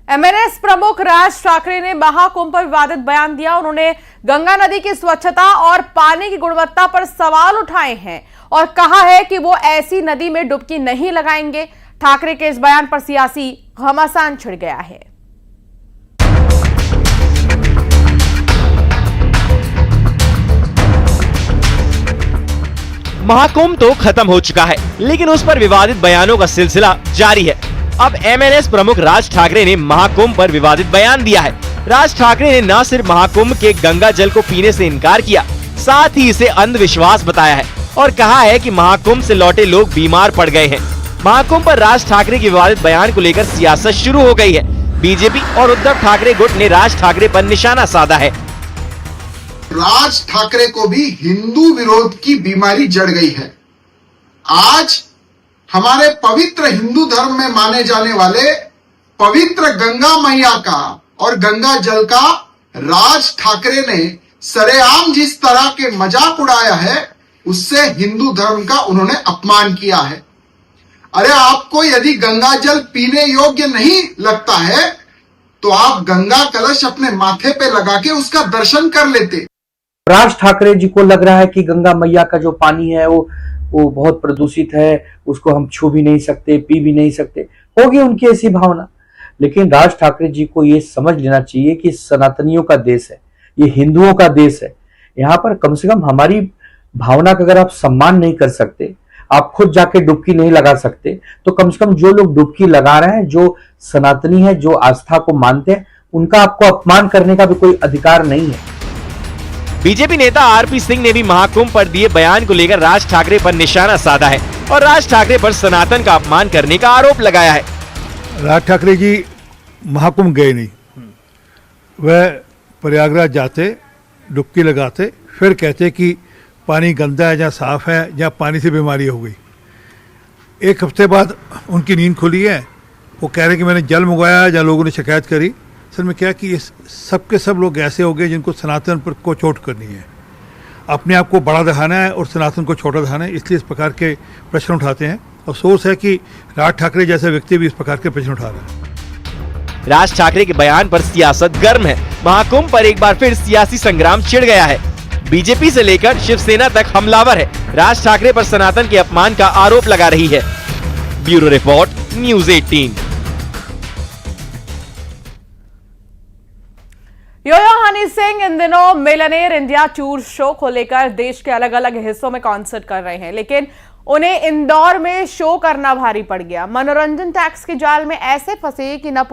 MNS प्रमुख राज ठाकरे ने महाकुंभ पर विवादित बयान दिया। उन्होंने गंगा नदी की स्वच्छता और पानी की गुणवत्ता पर सवाल उठाए हैं और कहा है कि वो ऐसी नदी में डुबकी नहीं लगाएंगे। ठाकरे के इस बयान पर सियासी घमासान छिड़ गया है। महाकुंभ तो खत्म हो चुका है, लेकिन उस पर विवादित बयानों का सिलसिला जारी है। अब एमएनएस प्रमुख राज ठाकरे ने महाकुंभ पर विवादित बयान दिया है। राज ठाकरे ने न सिर्फ महाकुंभ के गंगा जल को पीने से इनकार किया, साथ ही इसे अंधविश्वास बताया है और कहा है कि महाकुंभ से लौटे लोग बीमार पड़ गए हैं। महाकुंभ पर राज ठाकरे के विवादित बयान को लेकर सियासत शुरू हो गई है। बीजेपी और उद्धव ठाकरे गुट ने राज ठाकरे पर निशाना साधा है। राज ठाकरे को भी हिंदू विरोध की बीमारी जड़ गई है। आज हमारे पवित्र हिंदू धर्म में माने जाने वाले पवित्र गंगा मैया का और गंगा जल का राज ठाकरे ने सरेआम जिस तरह के मजाक उड़ाया है, उससे हिंदू धर्म का उन्होंने अपमान किया है। अरे आपको यदि गंगा जल पीने योग्य नहीं लगता है तो आप गंगा कलश अपने माथे पे लगा के उसका दर्शन कर लेते। राज ठाकरे जी को लग रहा है कि गंगा मैया का जो पानी है वो बहुत प्रदूषित है, उसको हम छू भी नहीं सकते, पी भी नहीं सकते। होगी उनकी ऐसी भावना, लेकिन राज ठाकरे जी को ये समझ लेना चाहिए कि सनातनियों का देश है, ये हिंदुओं का देश है। यहाँ पर कम से कम हमारी भावना का अगर आप सम्मान नहीं कर सकते, आप खुद जाके डुबकी नहीं लगा सकते, तो कम से कम जो लोग डुबकी लगा रहे हैं, जो सनातनी है, जो आस्था को मानते हैं, उनका आपको अपमान करने का भी कोई अधिकार नहीं है। बीजेपी नेता आरपी सिंह ने भी महाकुंभ पर दिए बयान को लेकर राज ठाकरे पर निशाना साधा है और राज ठाकरे पर सनातन का अपमान करने का आरोप लगाया है। राज ठाकरे जी महाकुंभ गए नहीं, वह प्रयागराज जाते, डुबकी लगाते, फिर कहते कि पानी गंदा है या साफ है या पानी से बीमारी हो गई। एक हफ्ते बाद उनकी नींद खुली है, वो कह रहे कि मैंने जल मंगवाया या लोगों ने शिकायत करी। असल में क्या कि ये सब के सब लोग ऐसे हो गए जिनको सनातन पर को चोट करनी है, अपने आप को बड़ा दिखाना है और सनातन को छोटा दिखाना है, इसलिए इस प्रकार के प्रश्न उठाते हैं। अफसोस है कि राज ठाकरे जैसे व्यक्ति भी इस प्रकार के प्रश्न उठा रहे हैं। राज ठाकरे के बयान पर सियासत गर्म है। महाकुंभ पर एक बार फिर सियासी संग्राम छिड़ गया है। बीजेपी से लेकर शिवसेना तक हमलावर है। राज ठाकरे पर सनातन के अपमान का आरोप लगा रही है। Bureau report, news 18। Yo Yo Honey Singh इन दिनों मिलियनेयर इंडिया टूर शो को लेकर देश के अलग अलग हिस्सों में कॉन्सर्ट कर रहे हैं, लेकिन उन्हें इंदौर में शो करना भारी पड़ गया। मनोरंजन टैक्स के जाल में ऐसे फंसे कि न पूरा